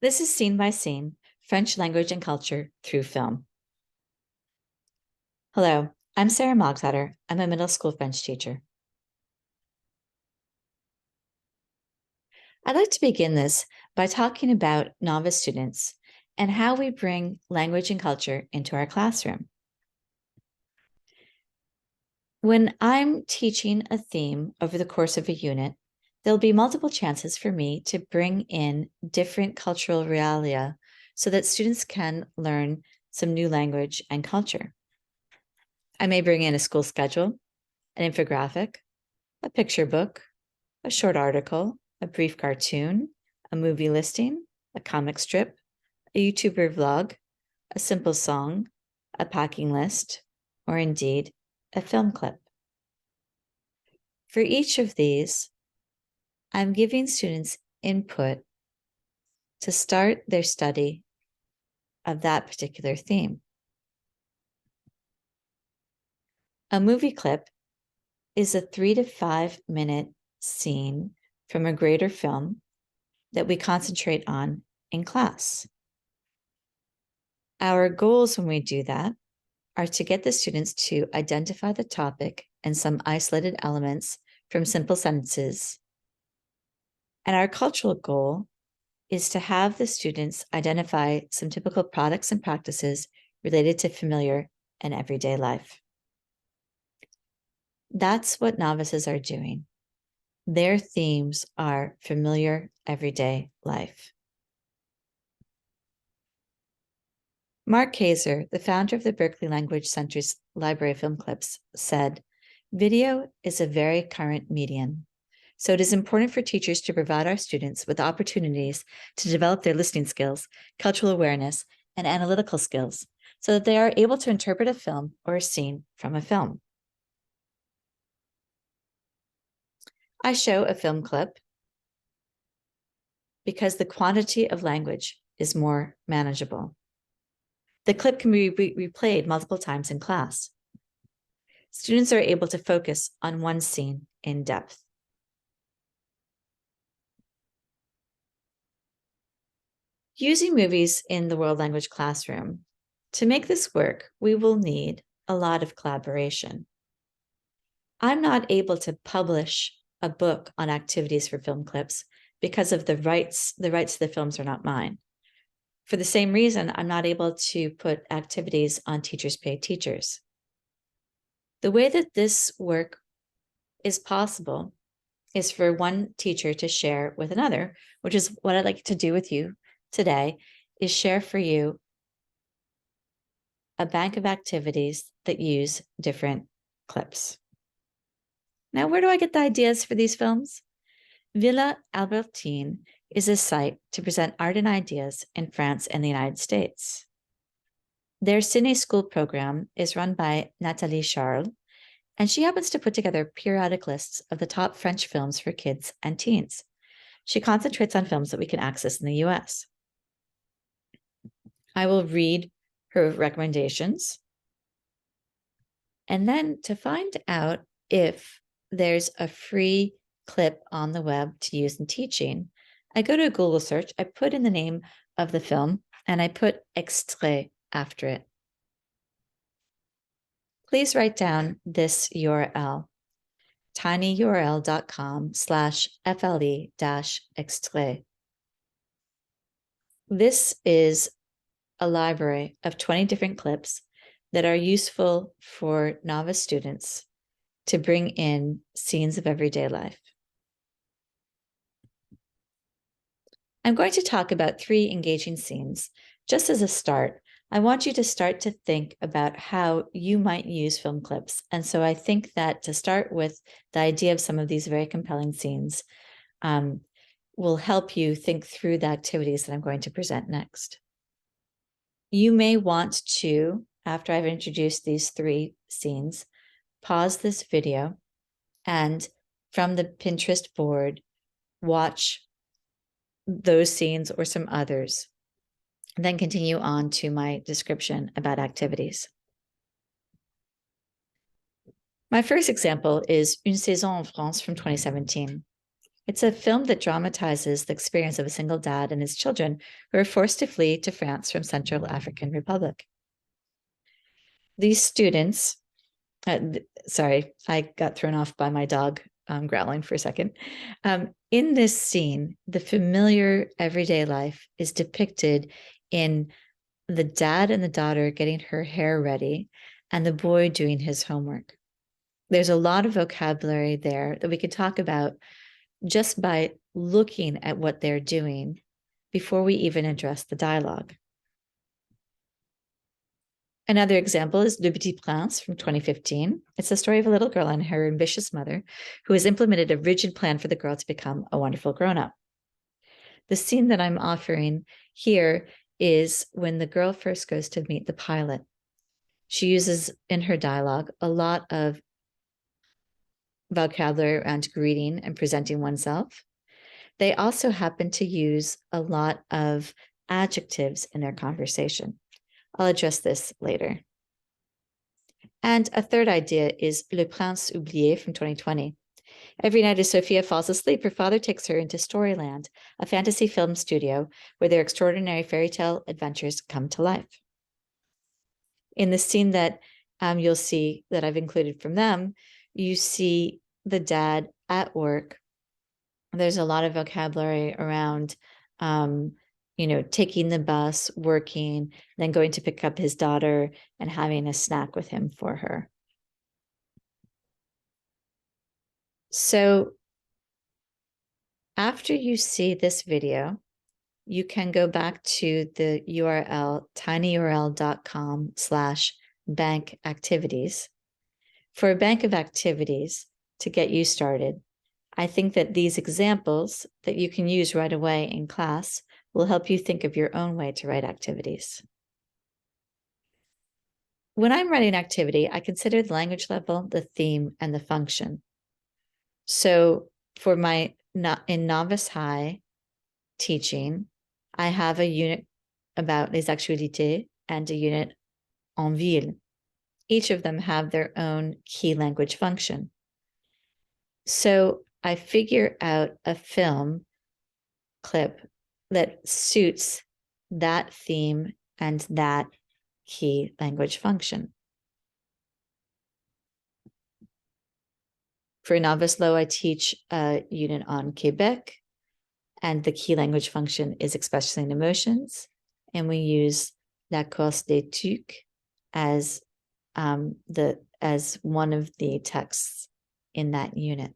This is Scene by Scene, French Language and Culture through Film. Hello, I'm Sarah Mogsatter. I'm a middle school French teacher. I'd like to begin this by talking about novice students and how we bring language and culture into our classroom. When I'm teaching a theme over the course of a unit, there'll be multiple chances for me to bring in different cultural realia so that students can learn some new language and culture. I may bring in a school schedule, an infographic, a picture book, a short article, a brief cartoon, a movie listing, a comic strip, a YouTuber vlog, a simple song, a packing list, or indeed a film clip. For each of these, I'm giving students input to start their study of that particular theme. A movie clip is a 3 to 5 minute scene from a grade or film that we concentrate on in class. Our goals when we do that are to get the students to identify the topic and some isolated elements from simple sentences. And our cultural goal is to have the students identify some typical products and practices related to familiar and everyday life. That's what novices are doing. Their themes are familiar, everyday life. Mark Kaiser, the founder of the Berkeley Language Center's Library of Film Clips, said, "Video is a very current medium, so it is important for teachers to provide our students with opportunities to develop their listening skills, cultural awareness, and analytical skills so that they are able to interpret a film or a scene from a film." I show a film clip because the quantity of language is more manageable. The clip can be replayed multiple times in class. Students are able to focus on one scene in depth. Using movies in the world language classroom, to make this work, we will need a lot of collaboration. I'm not able to publish a book on activities for film clips because of the rights to the films are not mine. For the same reason, I'm not able to put activities on Teachers Pay Teachers. The way that this work is possible is for one teacher to share with another, which is what I'd like to do with you today, is share for you a bank of activities that use different clips. Now, where do I get the ideas for these films? Villa Albertine is a site to present art and ideas in France and the United States. Their Ciné School program is run by Nathalie Charles, and she happens to put together periodic lists of the top French films for kids and teens. She concentrates on films that we can access in the US. I will read her recommendations. And then to find out if there's a free clip on the web to use in teaching, I go to a Google search, I put in the name of the film, and I put extrait after it. Please write down this URL, tinyurl.com/FLE-extrait. This is a library of 20 different clips that are useful for novice students to bring in scenes of everyday life. I'm going to talk about 3 engaging scenes. Just as a start, I want you to start to think about how you might use film clips. And so I think that to start with the idea of some of these very compelling scenes will help you think through the activities that I'm going to present next. You may want to, after I've introduced these 3 scenes, pause this video and from the Pinterest board, watch those scenes or some others, and then continue on to my description about activities. My first example is Une saison en France from 2017. It's a film that dramatizes the experience of a single dad and his children who are forced to flee to France from Central African Republic. These students, sorry, I got thrown off by my dog growling for a second. In this scene, the familiar everyday life is depicted in the dad and the daughter getting her hair ready and the boy doing his homework. There's a lot of vocabulary there that we could talk about just by looking at what they're doing before we even address the dialogue. Another example is Le Petit Prince from 2015. It's the story of a little girl and her ambitious mother who has implemented a rigid plan for the girl to become a wonderful grown-up. The scene that I'm offering here is when the girl first goes to meet the pilot. She uses in her dialogue a lot of vocabulary around greeting and presenting oneself. They also happen to use a lot of adjectives in their conversation. I'll address this later. And a third idea is Le Prince Oublié from 2020. Every night as Sophia falls asleep, her father takes her into Storyland, a fantasy film studio where their extraordinary fairy tale adventures come to life. In the scene that you'll see that I've included from them, you see the dad at work. There's a lot of vocabulary around, taking the bus, working, then going to pick up his daughter and having a snack with him for her. So after you see this video, you can go back to the URL tinyurl.com/bank activities. For a bank of activities to get you started, I think that these examples that you can use right away in class will help you think of your own way to write activities. When I'm writing activity, I consider the language level, the theme, and the function. So for in Novice High teaching, I have a unit about les actualités and a unit en ville. Each of them have their own key language function. So I figure out a film clip that suits that theme and that key language function. For Novice Low, I teach a unit on Quebec, and the key language function is expressing emotions. And we use La Course des Tucs as one of the texts in that unit.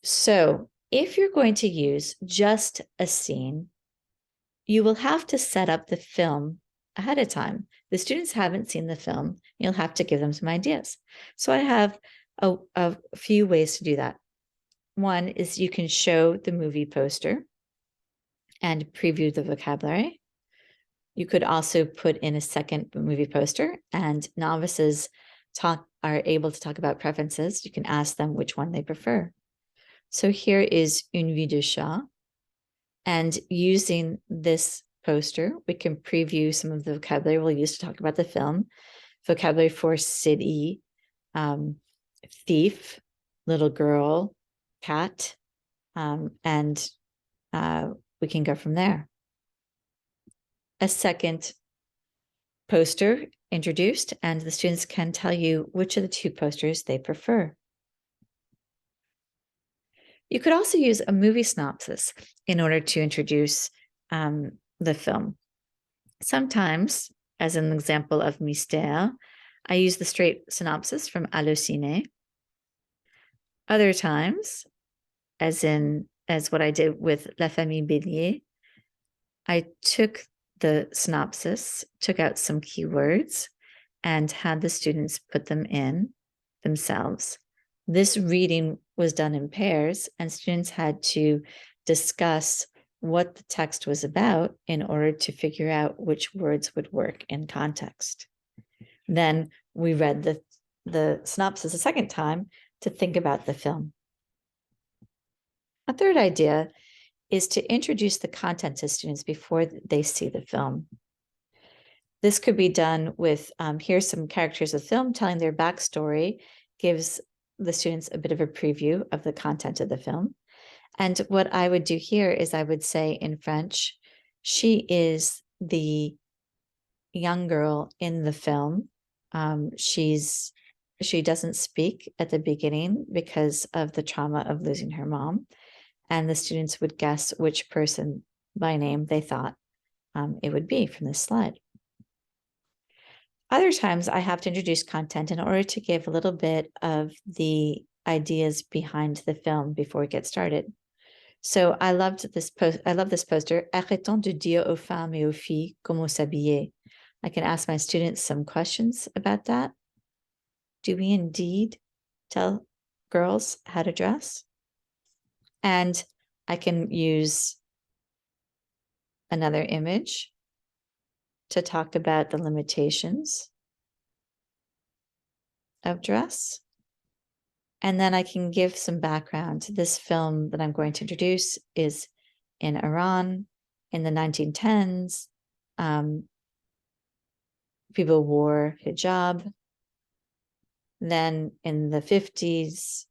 So if you're going to use just a scene, you will have to set up the film ahead of time. The students haven't seen the film. You'll have to give them some ideas. So I have a few ways to do that. One is you can show the movie poster and preview the vocabulary. You could also put in a second movie poster, and novices are able to talk about preferences. You can ask them which one they prefer. So here is Une vie de chat. And using this poster, we can preview some of the vocabulary we'll use to talk about the film. Vocabulary for city, thief, little girl, cat, and we can go from there. A second poster introduced, and the students can tell you which of the two posters they prefer. You could also use a movie synopsis in order to introduce the film. Sometimes, as an example of Mystère, I use the straight synopsis from Allociné. Other times, as what I did with La Famille Bélier, I took the synopsis, took out some keywords, and had the students put them in themselves. This reading was done in pairs, and students had to discuss what the text was about in order to figure out which words would work in context. Then we read the synopsis a second time to think about the film. A third idea is to introduce the content to students before they see the film. This could be done with, here's some characters of the film telling their backstory, gives the students a bit of a preview of the content of the film. And what I would do here is I would say in French, she is the young girl in the film. She doesn't speak at the beginning because of the trauma of losing her mom. And the students would guess which person by name they thought it would be from this slide. Other times I have to introduce content in order to give a little bit of the ideas behind the film before we get started. So I love this poster. Arrêtons de dire aux femmes et aux filles comment s'habiller. I can ask my students some questions about that. Do we indeed tell girls how to dress? And I can use another image to talk about the limitations of dress. And then I can give some background. This film that I'm going to introduce is in Iran in the 1910s. People wore hijab. Then in the 50s,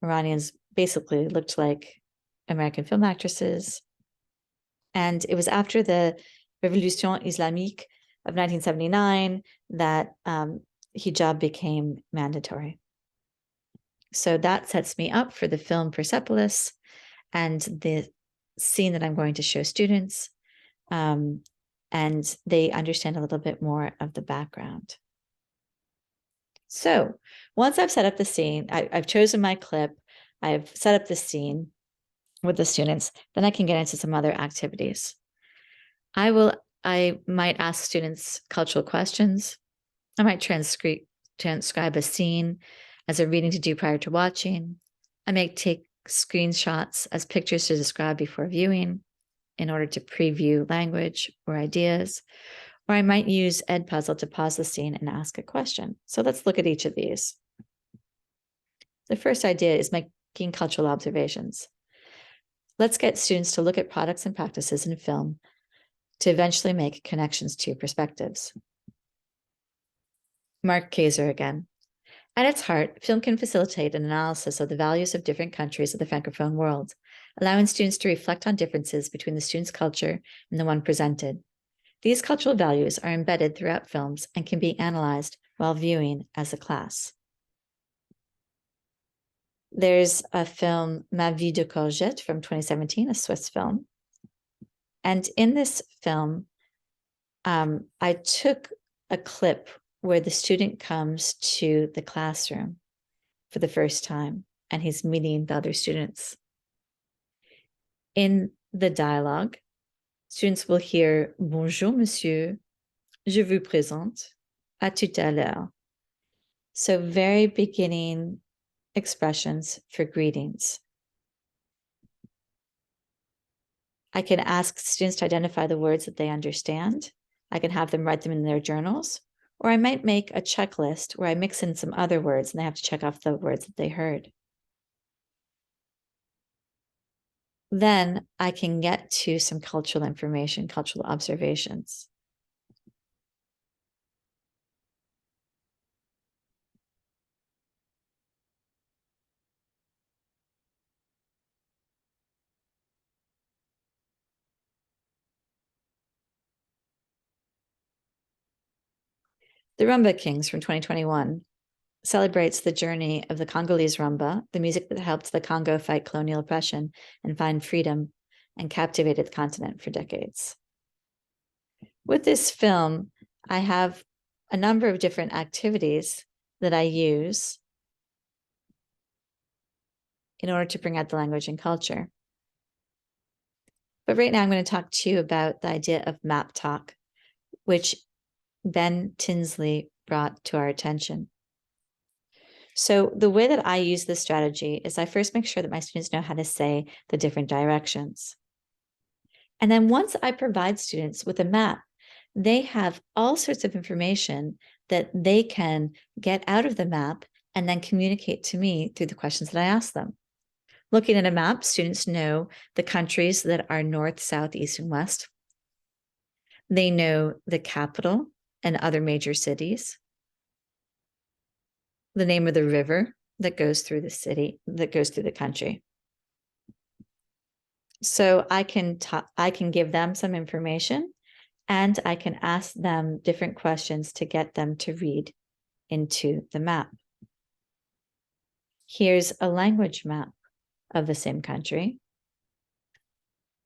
Iranians basically looked like American film actresses. And it was after the Revolution Islamique of 1979 that hijab became mandatory. So that sets me up for the film Persepolis and the scene that I'm going to show students. And they understand a little bit more of the background. So once I've set up the scene, I've chosen my clip, I've set up the scene with the students, then I can get into some other activities. I might ask students cultural questions. I might transcribe a scene as a reading to do prior to watching. I might take screenshots as pictures to describe before viewing in order to preview language or ideas. Or I might use Edpuzzle to pause the scene and ask a question. So let's look at each of these. The first idea is making cultural observations. Let's get students to look at products and practices in film to eventually make connections to perspectives. Mark Kaiser again. At its heart, film can facilitate an analysis of the values of different countries of the Francophone world, allowing students to reflect on differences between the student's culture and the one presented. These cultural values are embedded throughout films and can be analyzed while viewing as a class. There's a film, Ma vie de courgette, from 2017, a Swiss film. And in this film, I took a clip where the student comes to the classroom for the first time and he's meeting the other students. In the dialogue, students will hear Bonjour, monsieur, je vous présente, à tout à l'heure. So very beginning expressions for greetings. I can ask students to identify the words that they understand. I can have them write them in their journals, or I might make a checklist where I mix in some other words and they have to check off the words that they heard. Then I can get to some cultural information, cultural observations. The Rumba Kings from 2021 celebrates the journey of the Congolese rumba, the music that helped the Congo fight colonial oppression and find freedom and captivated the continent for decades. With this film, I have a number of different activities that I use in order to bring out the language and culture. But right now I'm going to talk to you about the idea of map talk, which Ben Tinsley brought to our attention. So the way that I use this strategy is I first make sure that my students know how to say the different directions. And then once I provide students with a map, they have all sorts of information that they can get out of the map and then communicate to me through the questions that I ask them. Looking at a map, students know the countries that are north, south, east, and west. They know the capital and other major cities, the name of the river that goes through the city, that goes through the country. So I can give them some information, and I can ask them different questions to get them to read into the map. Here's a language map of the same country.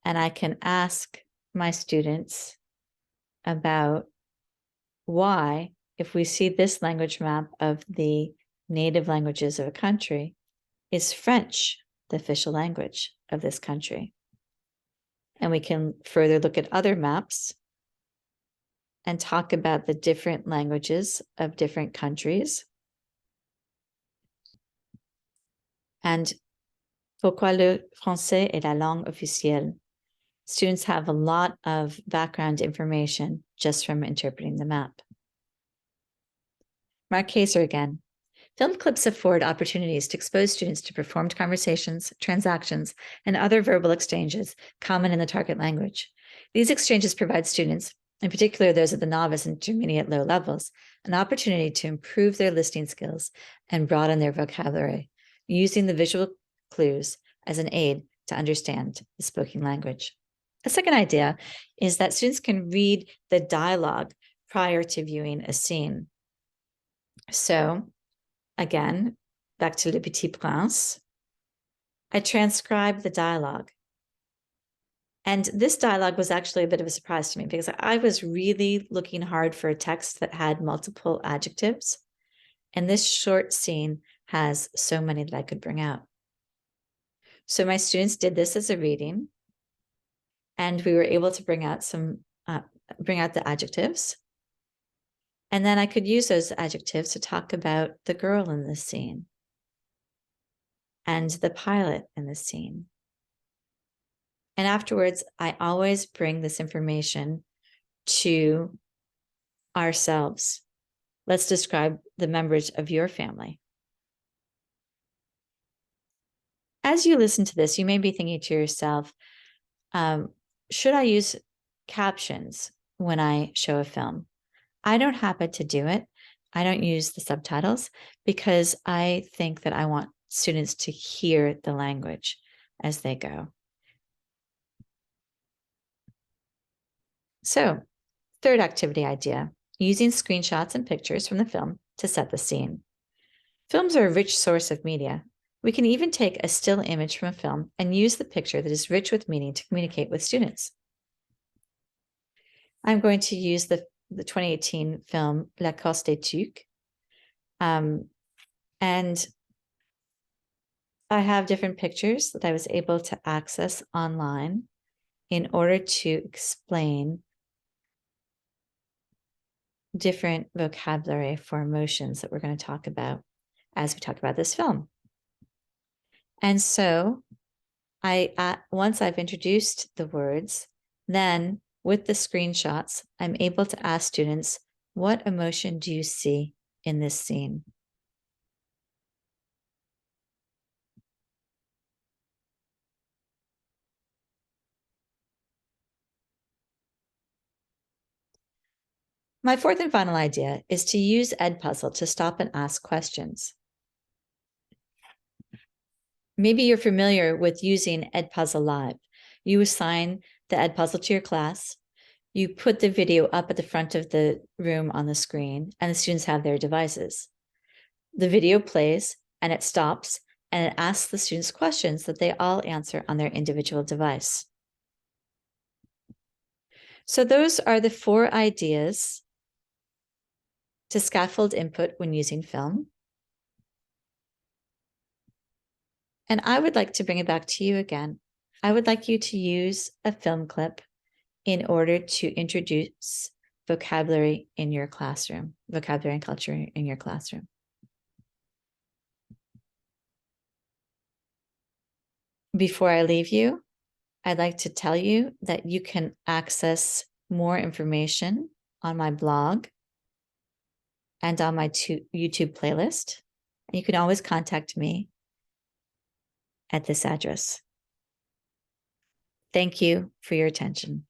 And I can ask my students about why, if we see this language map of the native languages of a country, is French the official language of this country? And we can further look at other maps and talk about the different languages of different countries. And pourquoi le français est la langue officielle? Students have a lot of background information just from interpreting the map. Mark Kaser again. Film clips afford opportunities to expose students to performed conversations, transactions, and other verbal exchanges common in the target language. These exchanges provide students, in particular those at the novice and intermediate low levels, an opportunity to improve their listening skills and broaden their vocabulary, using the visual clues as an aid to understand the spoken language. A second idea is that students can read the dialogue prior to viewing a scene. So, again, back to Le Petit Prince, I transcribed the dialogue. And this dialogue was actually a bit of a surprise to me because I was really looking hard for a text that had multiple adjectives. And this short scene has so many that I could bring out. So my students did this as a reading, and we were able to bring out the adjectives. And then I could use those adjectives to talk about the girl in this scene and the pilot in this scene. And afterwards, I always bring this information to ourselves. Let's describe the members of your family. As you listen to this, you may be thinking to yourself, should I use captions when I show a film? I don't happen to do it. I don't use the subtitles because I think that I want students to hear the language as they go. So, third activity idea, using screenshots and pictures from the film to set the scene. Films are a rich source of media. We can even take a still image from a film and use the picture that is rich with meaning to communicate with students. I'm going to use the 2018 film La Cosse des Tuques. And I have different pictures that I was able to access online in order to explain different vocabulary for emotions that we're going to talk about as we talk about this film. And so once I've introduced the words, then with the screenshots, I'm able to ask students, what emotion do you see in this scene? My fourth and final idea is to use Edpuzzle to stop and ask questions. Maybe you're familiar with using Edpuzzle Live. You assign the Edpuzzle to your class, you put the video up at the front of the room on the screen, and the students have their devices. The video plays, and it stops, and it asks the students questions that they all answer on their individual device. So those are the 4 ideas to scaffold input when using film. And I would like to bring it back to you again. I would like you to use a film clip in order to introduce vocabulary in your classroom, vocabulary and culture in your classroom. Before I leave you, I'd like to tell you that you can access more information on my blog and on my YouTube playlist. And you can always contact me at this address. Thank you for your attention.